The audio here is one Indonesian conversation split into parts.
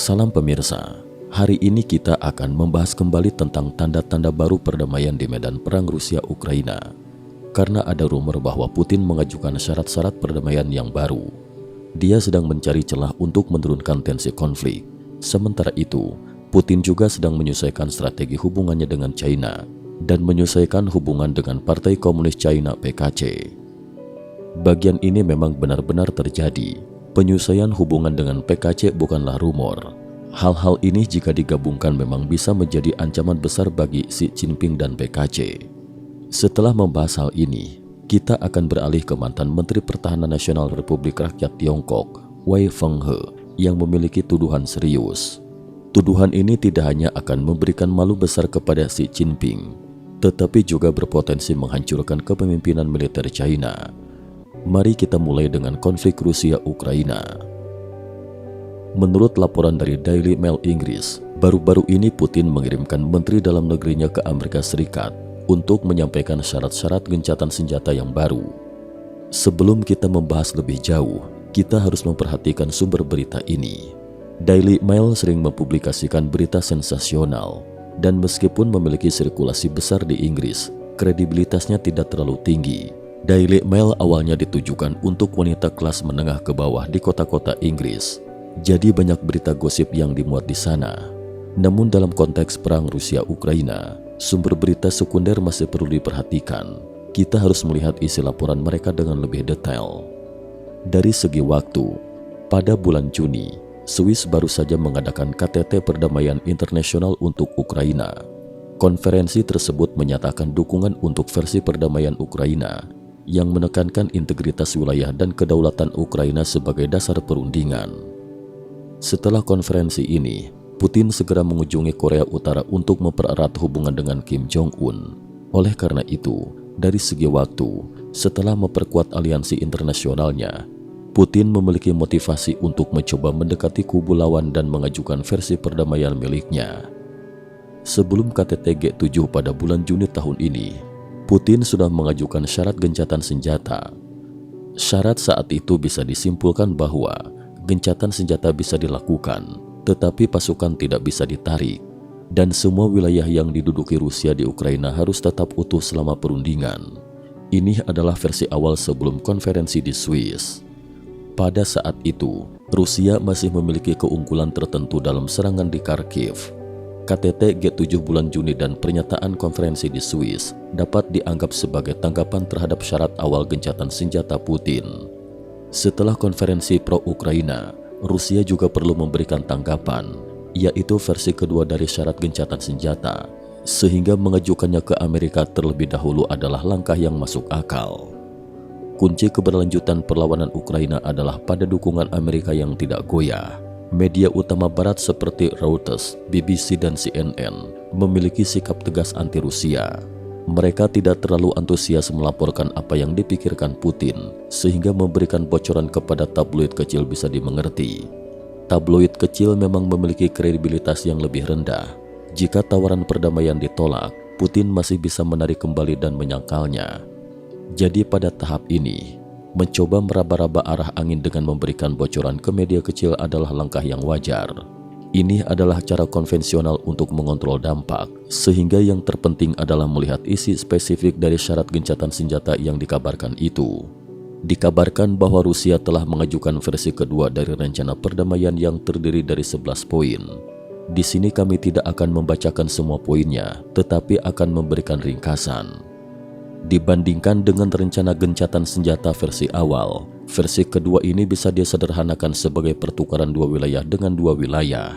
Salam pemirsa, hari ini kita akan membahas kembali tentang tanda-tanda baru perdamaian di medan perang Rusia-Ukraina. Karena ada rumor bahwa Putin mengajukan syarat-syarat perdamaian yang baru. Dia sedang mencari celah untuk menurunkan tensi konflik. Sementara itu, Putin juga sedang menyesuaikan strategi hubungannya dengan China dan menyesuaikan hubungan dengan Partai Komunis China (PKC). Bagian ini memang benar-benar terjadi. Penyesuaian hubungan dengan PKC bukanlah rumor. Hal-hal ini jika digabungkan memang bisa menjadi ancaman besar bagi Xi Jinping dan PKC. Setelah membahas hal ini, kita akan beralih ke mantan Menteri Pertahanan Nasional Republik Rakyat Tiongkok, Wei Fenghe, yang memiliki tuduhan serius. Tuduhan ini tidak hanya akan memberikan malu besar kepada Xi Jinping, tetapi juga berpotensi menghancurkan kepemimpinan militer China. Mari kita mulai dengan konflik Rusia-Ukraina. Menurut laporan dari Daily Mail Inggris, baru-baru ini Putin mengirimkan Menteri Dalam Negerinya ke Amerika Serikat untuk menyampaikan syarat-syarat gencatan senjata yang baru. Sebelum kita membahas lebih jauh, kita harus memperhatikan sumber berita ini. Daily Mail sering mempublikasikan berita sensasional, dan meskipun memiliki sirkulasi besar di Inggris, kredibilitasnya tidak terlalu tinggi. Daily Mail awalnya ditujukan untuk wanita kelas menengah ke bawah di kota-kota Inggris. Jadi banyak berita gosip yang dimuat di sana. Namun dalam konteks perang Rusia-Ukraina, sumber berita sekunder masih perlu diperhatikan. Kita harus melihat isi laporan mereka dengan lebih detail. Dari segi waktu, pada bulan Juni, Swiss baru saja mengadakan KTT Perdamaian Internasional untuk Ukraina. Konferensi tersebut menyatakan dukungan untuk versi perdamaian Ukraina yang menekankan integritas wilayah dan kedaulatan Ukraina sebagai dasar perundingan. Setelah konferensi ini, Putin segera mengunjungi Korea Utara untuk mempererat hubungan dengan Kim Jong-un. Oleh karena itu, dari segi waktu, setelah memperkuat aliansi internasionalnya, Putin memiliki motivasi untuk mencoba mendekati kubu lawan dan mengajukan versi perdamaian miliknya. Sebelum KTT G7 pada bulan Juni tahun ini, Putin sudah mengajukan syarat gencatan senjata. Syarat saat itu bisa disimpulkan bahwa gencatan senjata bisa dilakukan, tetapi pasukan tidak bisa ditarik, dan semua wilayah yang diduduki Rusia di Ukraina harus tetap utuh selama perundingan. Ini adalah versi awal sebelum konferensi di Swiss. Pada saat itu, Rusia masih memiliki keunggulan tertentu dalam serangan di Kharkiv. KTT G7 bulan Juni dan pernyataan konferensi di Swiss dapat dianggap sebagai tanggapan terhadap syarat awal gencatan senjata Putin. Setelah konferensi pro-Ukraina, Rusia juga perlu memberikan tanggapan, yaitu versi kedua dari syarat gencatan senjata, sehingga mengajukannya ke Amerika terlebih dahulu adalah langkah yang masuk akal. Kunci keberlanjutan perlawanan Ukraina adalah pada dukungan Amerika yang tidak goyah. Media utama barat seperti Reuters, BBC, dan CNN memiliki sikap tegas anti-Rusia. Mereka tidak terlalu antusias melaporkan apa yang dipikirkan Putin, sehingga memberikan bocoran kepada tabloid kecil bisa dimengerti. Tabloid kecil memang memiliki kredibilitas yang lebih rendah. Jika tawaran perdamaian ditolak, Putin masih bisa menarik kembali dan menyangkalnya. Jadi pada tahap ini, mencoba meraba-raba arah angin dengan memberikan bocoran ke media kecil adalah langkah yang wajar. Ini adalah cara konvensional untuk mengontrol dampak, sehingga yang terpenting adalah melihat isi spesifik dari syarat gencatan senjata yang dikabarkan itu. Dikabarkan bahwa Rusia telah mengajukan versi kedua dari rencana perdamaian yang terdiri dari 11 poin. Di sini kami tidak akan membacakan semua poinnya, tetapi akan memberikan ringkasan. Dibandingkan dengan rencana gencatan senjata versi awal, versi kedua ini bisa disederhanakan sebagai pertukaran dua wilayah dengan dua wilayah.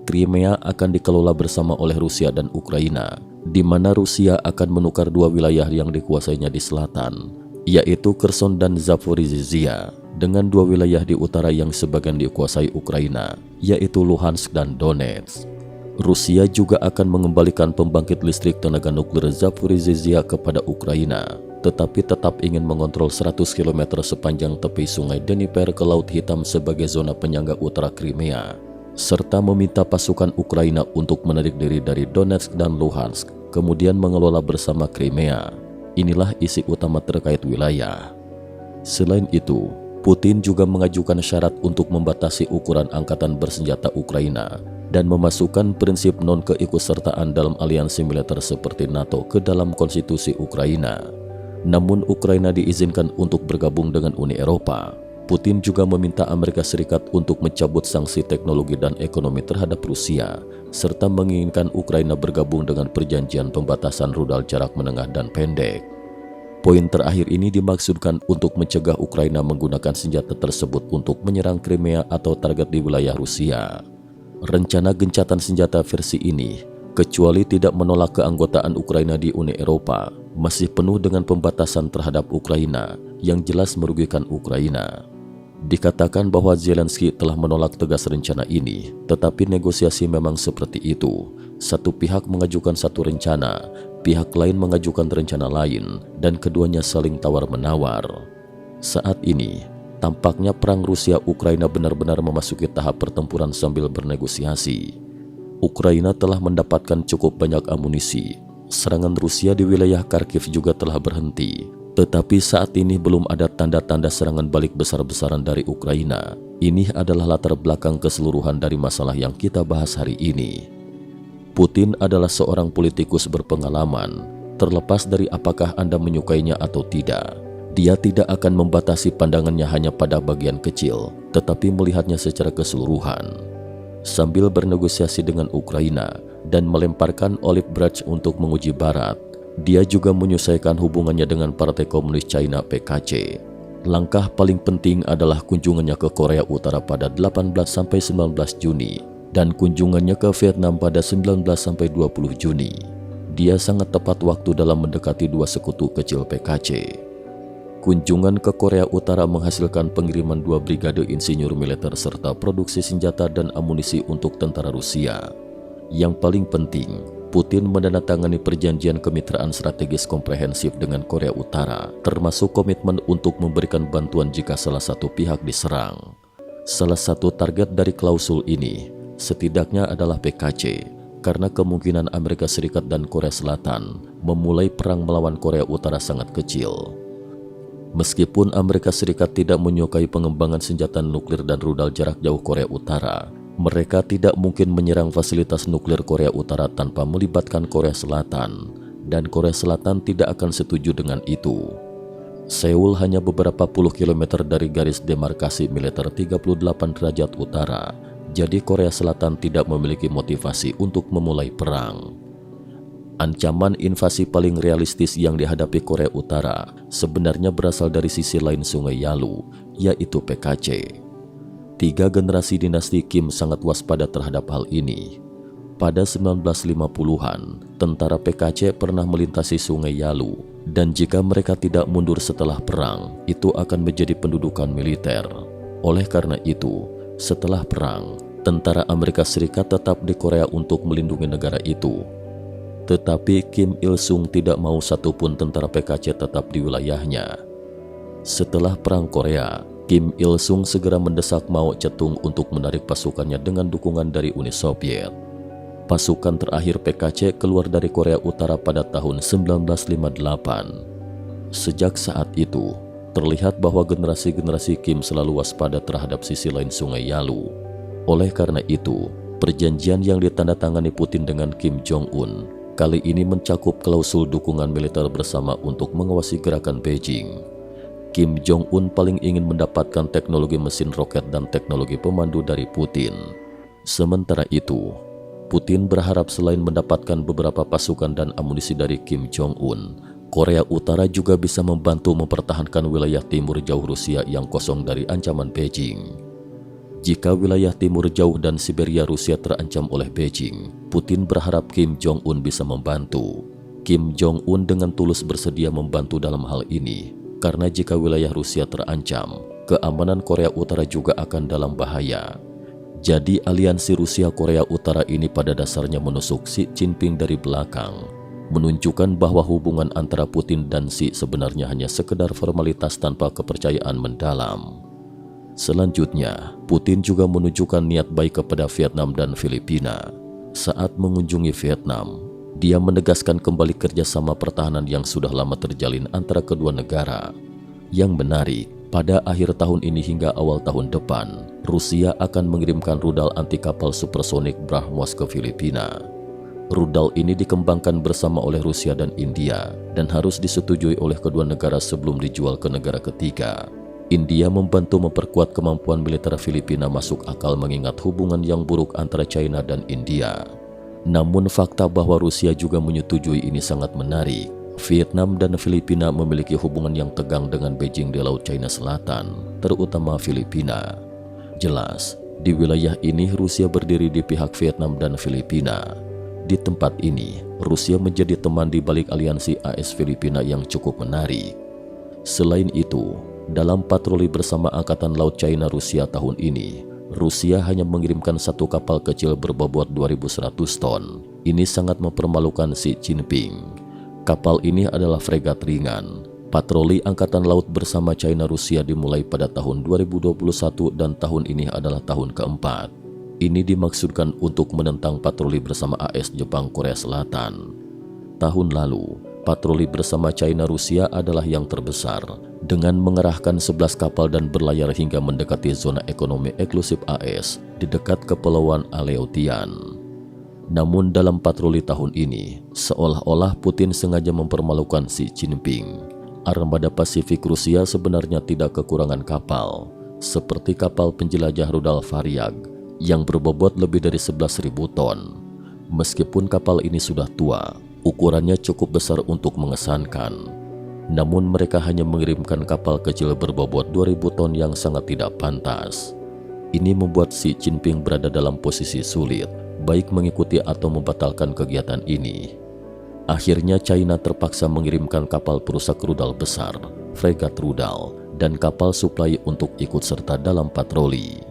Crimea akan dikelola bersama oleh Rusia dan Ukraina, di mana Rusia akan menukar dua wilayah yang dikuasainya di selatan, yaitu Kherson dan Zaporizhzhia, dengan dua wilayah di utara yang sebagian dikuasai Ukraina, yaitu Luhansk dan Donetsk. Rusia juga akan mengembalikan pembangkit listrik tenaga nuklir Zaporizhzhia kepada Ukraina, tetapi tetap ingin mengontrol 100 km sepanjang tepi sungai Dnieper ke Laut Hitam sebagai zona penyangga utara Crimea, serta meminta pasukan Ukraina untuk menarik diri dari Donetsk dan Luhansk, kemudian mengelola bersama Crimea. Inilah isi utama terkait wilayah. Selain itu, Putin juga mengajukan syarat untuk membatasi ukuran angkatan bersenjata Ukraina dan memasukkan prinsip non-keikutsertaan dalam aliansi militer seperti NATO ke dalam konstitusi Ukraina. Namun Ukraina diizinkan untuk bergabung dengan Uni Eropa. Putin juga meminta Amerika Serikat untuk mencabut sanksi teknologi dan ekonomi terhadap Rusia, serta menginginkan Ukraina bergabung dengan perjanjian pembatasan rudal jarak menengah dan pendek. Poin terakhir ini dimaksudkan untuk mencegah Ukraina menggunakan senjata tersebut untuk menyerang Crimea atau target di wilayah Rusia. Rencana gencatan senjata versi ini, kecuali tidak menolak keanggotaan Ukraina di Uni Eropa, masih penuh dengan pembatasan terhadap Ukraina yang jelas merugikan Ukraina. Dikatakan bahwa Zelensky telah menolak tegas rencana ini, tetapi negosiasi memang seperti itu. Satu pihak mengajukan satu rencana, pihak lain mengajukan rencana lain, dan keduanya saling tawar-menawar. Saat ini, tampaknya perang Rusia-Ukraina benar-benar memasuki tahap pertempuran sambil bernegosiasi. Ukraina telah mendapatkan cukup banyak amunisi. Serangan Rusia di wilayah Kharkiv juga telah berhenti. Tetapi saat ini belum ada tanda-tanda serangan balik besar-besaran dari Ukraina. Ini adalah latar belakang keseluruhan dari masalah yang kita bahas hari ini. Putin adalah seorang politikus berpengalaman. Terlepas dari apakah Anda menyukainya atau tidak, dia tidak akan membatasi pandangannya hanya pada bagian kecil, tetapi melihatnya secara keseluruhan. Sambil bernegosiasi dengan Ukraina dan melemparkan olive branch untuk menguji Barat, dia juga menyelesaikan hubungannya dengan Partai Komunis China (PKC). Langkah paling penting adalah kunjungannya ke Korea Utara pada 18–19 Juni dan kunjungannya ke Vietnam pada 19–20 Juni. Dia sangat tepat waktu dalam mendekati dua sekutu kecil PKC. Kunjungan ke Korea Utara menghasilkan pengiriman 2 brigade insinyur militer serta produksi senjata dan amunisi untuk tentara Rusia. Yang paling penting, Putin menandatangani perjanjian kemitraan strategis komprehensif dengan Korea Utara, termasuk komitmen untuk memberikan bantuan jika salah satu pihak diserang. Salah satu target dari klausul ini, setidaknya adalah PKC, karena kemungkinan Amerika Serikat dan Korea Selatan memulai perang melawan Korea Utara sangat kecil. Meskipun Amerika Serikat tidak menyukai pengembangan senjata nuklir dan rudal jarak jauh Korea Utara, mereka tidak mungkin menyerang fasilitas nuklir Korea Utara tanpa melibatkan Korea Selatan, dan Korea Selatan tidak akan setuju dengan itu. Seoul hanya beberapa puluh kilometer dari garis demarkasi militer 38 derajat utara, jadi Korea Selatan tidak memiliki motivasi untuk memulai perang. Ancaman invasi paling realistis yang dihadapi Korea Utara sebenarnya berasal dari sisi lain Sungai Yalu, yaitu PKC. 3 generasi dinasti Kim sangat waspada terhadap hal ini. Pada 1950-an, tentara PKC pernah melintasi Sungai Yalu, dan jika mereka tidak mundur setelah perang, itu akan menjadi pendudukan militer. Oleh karena itu, setelah perang, tentara Amerika Serikat tetap di Korea untuk melindungi negara itu. Tetapi Kim Il-sung tidak mau satupun tentara PKC tetap di wilayahnya. Setelah Perang Korea, Kim Il-sung segera mendesak Mao Zedong untuk menarik pasukannya dengan dukungan dari Uni Soviet. Pasukan terakhir PKC keluar dari Korea Utara pada tahun 1958. Sejak saat itu, terlihat bahwa generasi-generasi Kim selalu waspada terhadap sisi lain Sungai Yalu. Oleh karena itu, perjanjian yang ditandatangani Putin dengan Kim Jong-un kali ini mencakup klausul dukungan militer bersama untuk mengawasi gerakan Beijing. Kim Jong-un paling ingin mendapatkan teknologi mesin roket dan teknologi pemandu dari Putin. Sementara itu, Putin berharap selain mendapatkan beberapa pasukan dan amunisi dari Kim Jong-un, Korea Utara juga bisa membantu mempertahankan wilayah timur jauh Rusia yang kosong dari ancaman Beijing. Jika wilayah timur jauh dan Siberia Rusia terancam oleh Beijing, Putin berharap Kim Jong-un bisa membantu. Kim Jong-un dengan tulus bersedia membantu dalam hal ini. Karena jika wilayah Rusia terancam, keamanan Korea Utara juga akan dalam bahaya. Jadi aliansi Rusia-Korea Utara ini pada dasarnya menusuk Xi Jinping dari belakang, menunjukkan bahwa hubungan antara Putin dan Xi sebenarnya hanya sekedar formalitas tanpa kepercayaan mendalam. Selanjutnya, Putin juga menunjukkan niat baik kepada Vietnam dan Filipina. Saat mengunjungi Vietnam, dia menegaskan kembali kerjasama pertahanan yang sudah lama terjalin antara kedua negara. Yang menarik, Pada akhir tahun ini hingga awal tahun depan, Rusia akan mengirimkan rudal anti kapal supersonik BrahMos ke Filipina. Rudal ini dikembangkan bersama oleh Rusia dan India dan harus disetujui oleh kedua negara sebelum dijual ke negara ketiga. India membantu memperkuat kemampuan militer Filipina masuk akal mengingat hubungan yang buruk antara China dan India. Namun fakta bahwa Rusia juga menyetujui ini sangat menarik. Vietnam dan Filipina memiliki hubungan yang tegang dengan Beijing di Laut China Selatan, terutama Filipina. Jelas, di wilayah ini Rusia berdiri di pihak Vietnam dan Filipina. Di tempat ini, Rusia menjadi teman di balik aliansi AS Filipina yang cukup menarik. Selain itu, dalam patroli bersama Angkatan Laut China Rusia tahun ini, Rusia hanya mengirimkan satu kapal kecil berbobot 2.100 ton. Ini sangat mempermalukan Xi Jinping. Kapal ini adalah fregat ringan. Patroli Angkatan Laut bersama China Rusia dimulai pada tahun 2021 dan tahun ini adalah tahun keempat. Ini dimaksudkan untuk menentang patroli bersama AS Jepang Korea Selatan. Tahun lalu, patroli bersama China Rusia adalah yang terbesar dengan mengerahkan 11 kapal dan berlayar hingga mendekati zona ekonomi eksklusif AS di dekat Kepulauan Aleutian. Namun dalam patroli tahun ini, seolah-olah Putin sengaja mempermalukan Xi Jinping. Armada Pasifik Rusia sebenarnya tidak kekurangan kapal, seperti kapal penjelajah rudal Varyag yang berbobot lebih dari 11.000 ton. Meskipun kapal ini sudah tua, ukurannya cukup besar untuk mengesankan. Namun mereka hanya mengirimkan kapal kecil berbobot 2.000 ton yang sangat tidak pantas. Ini membuat Xi Jinping berada dalam posisi sulit, baik mengikuti atau membatalkan kegiatan ini. Akhirnya China terpaksa mengirimkan kapal perusak rudal besar, fregat rudal, dan kapal suplai untuk ikut serta dalam patroli.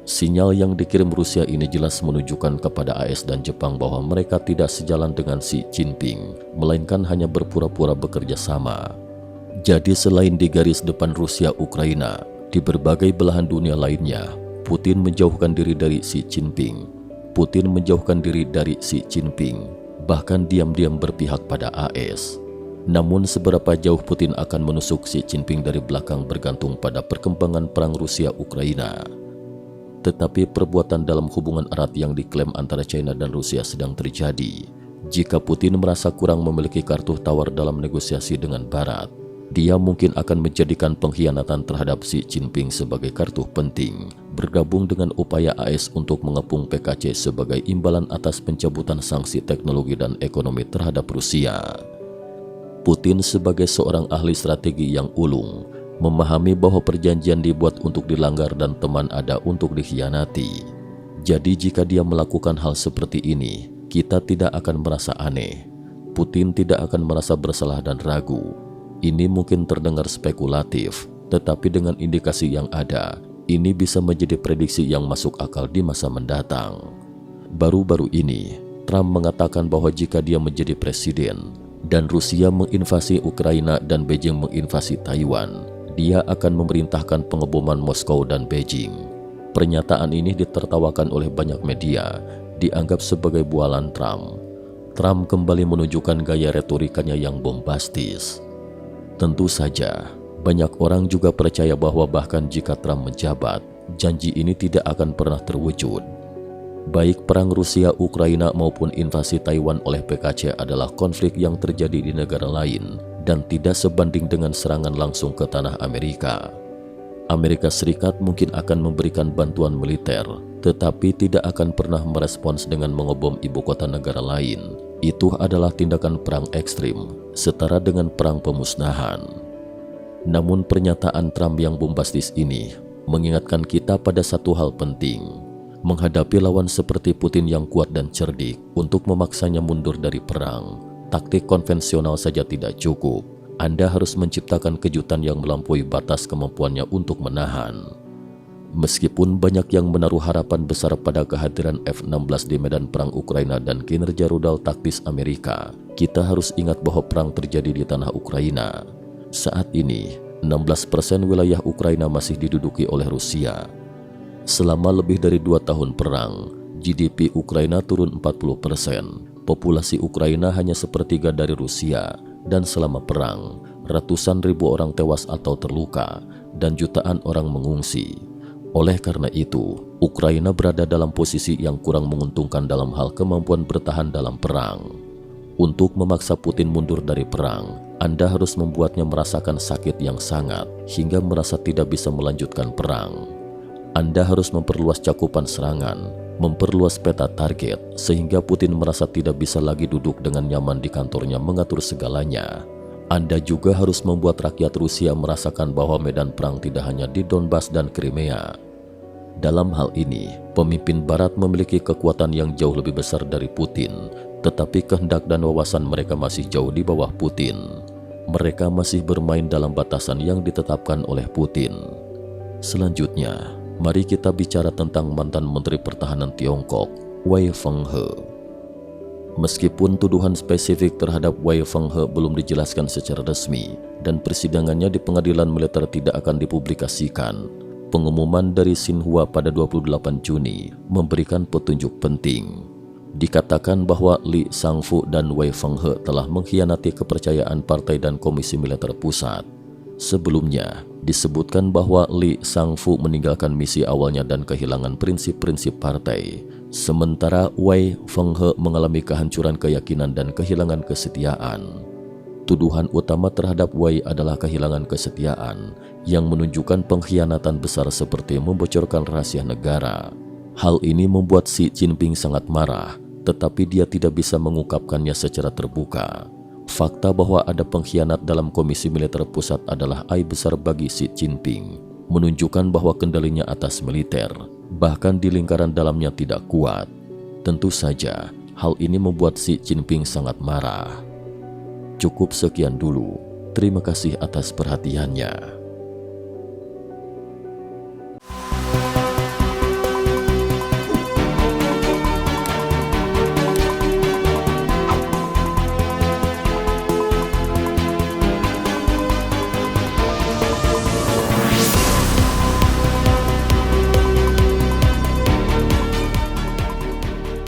Sinyal yang dikirim Rusia ini jelas menunjukkan kepada AS dan Jepang bahwa mereka tidak sejalan dengan Xi Jinping, melainkan hanya berpura-pura bekerja sama. Jadi selain di garis depan Rusia-Ukraina, di berbagai belahan dunia lainnya, Putin menjauhkan diri dari Xi Jinping. Putin menjauhkan diri dari Xi Jinping, bahkan diam-diam berpihak pada AS. Namun seberapa jauh Putin akan menusuk Xi Jinping dari belakang bergantung pada perkembangan perang Rusia-Ukraina. Tetapi perbuatan dalam hubungan erat yang diklaim antara China dan Rusia sedang terjadi. Jika Putin merasa kurang memiliki kartu tawar dalam negosiasi dengan Barat, dia mungkin akan menjadikan pengkhianatan terhadap Xi Jinping sebagai kartu penting, bergabung dengan upaya AS untuk mengepung PKC sebagai imbalan atas pencabutan sanksi teknologi dan ekonomi terhadap Rusia. Putin sebagai seorang ahli strategi yang ulung, memahami bahwa perjanjian dibuat untuk dilanggar dan teman ada untuk dikhianati. Jadi jika dia melakukan hal seperti ini, kita tidak akan merasa aneh. Putin tidak akan merasa bersalah dan ragu. Ini mungkin terdengar spekulatif, tetapi dengan indikasi yang ada, ini bisa menjadi prediksi yang masuk akal di masa mendatang. Baru-baru ini, Trump mengatakan bahwa jika dia menjadi presiden dan Rusia menginvasi Ukraina dan Beijing menginvasi Taiwan, dia akan memerintahkan pengeboman Moskow dan Beijing. Pernyataan ini ditertawakan oleh banyak media, dianggap sebagai bualan Trump. Trump kembali menunjukkan gaya retorikanya yang bombastis. Tentu saja, banyak orang juga percaya bahwa bahkan jika Trump menjabat, janji ini tidak akan pernah terwujud. Baik perang Rusia-Ukraina maupun invasi Taiwan oleh PKC adalah konflik yang terjadi di negara lain dan tidak sebanding dengan serangan langsung ke tanah Amerika. Amerika Serikat mungkin akan memberikan bantuan militer, tetapi tidak akan pernah merespons dengan mengebom ibu kota negara lain. Itu adalah tindakan perang ekstrim, setara dengan perang pemusnahan. Namun pernyataan Trump yang bombastis ini mengingatkan kita pada satu hal penting. Menghadapi lawan seperti Putin yang kuat dan cerdik untuk memaksanya mundur dari perang, taktik konvensional saja tidak cukup. Anda harus menciptakan kejutan yang melampaui batas kemampuannya untuk menahan. Meskipun banyak yang menaruh harapan besar pada kehadiran F-16 di medan perang Ukraina dan kinerja rudal taktis Amerika, kita harus ingat bahwa perang terjadi di tanah Ukraina. Saat ini, 16% wilayah Ukraina masih diduduki oleh Rusia. Selama lebih dari 2 tahun perang, GDP Ukraina turun 40%, populasi Ukraina hanya sepertiga dari Rusia, dan selama perang, ratusan ribu orang tewas atau terluka, dan jutaan orang mengungsi. Oleh karena itu, Ukraina berada dalam posisi yang kurang menguntungkan dalam hal kemampuan bertahan dalam perang. Untuk memaksa Putin mundur dari perang, Anda harus membuatnya merasakan sakit yang sangat hingga merasa tidak bisa melanjutkan perang. Anda harus memperluas cakupan serangan, memperluas peta target, sehingga Putin merasa tidak bisa lagi duduk dengan nyaman di kantornya mengatur segalanya. Anda juga harus membuat rakyat Rusia merasakan bahwa medan perang tidak hanya di Donbas dan Crimea. Dalam hal ini, pemimpin Barat memiliki kekuatan yang jauh lebih besar dari Putin, tetapi kehendak dan wawasan mereka masih jauh di bawah Putin. Mereka masih bermain dalam batasan yang ditetapkan oleh Putin. Selanjutnya, mari kita bicara tentang mantan Menteri Pertahanan Tiongkok, Wei Fenghe. Meskipun tuduhan spesifik terhadap Wei Fenghe belum dijelaskan secara resmi dan persidangannya di pengadilan militer tidak akan dipublikasikan, pengumuman dari Xinhua pada 28 Juni memberikan petunjuk penting. Dikatakan bahwa Li Shangfu dan Wei Fenghe telah mengkhianati kepercayaan partai dan Komisi Militer Pusat. Sebelumnya, disebutkan bahwa Li Shangfu meninggalkan misi awalnya dan kehilangan prinsip-prinsip partai, sementara Wei Fenghe mengalami kehancuran keyakinan dan kehilangan kesetiaan. Tuduhan utama terhadap Wei adalah kehilangan kesetiaan, yang menunjukkan pengkhianatan besar seperti membocorkan rahasia negara. Hal ini membuat Xi Jinping sangat marah, tetapi dia tidak bisa mengungkapkannya secara terbuka. Fakta bahwa ada pengkhianat dalam Komisi Militer Pusat adalah aib besar bagi Xi Jinping, menunjukkan bahwa kendalinya atas militer, bahkan di lingkaran dalamnya tidak kuat. Tentu saja, hal ini membuat Xi Jinping sangat marah. Cukup sekian dulu. Terima kasih atas perhatiannya.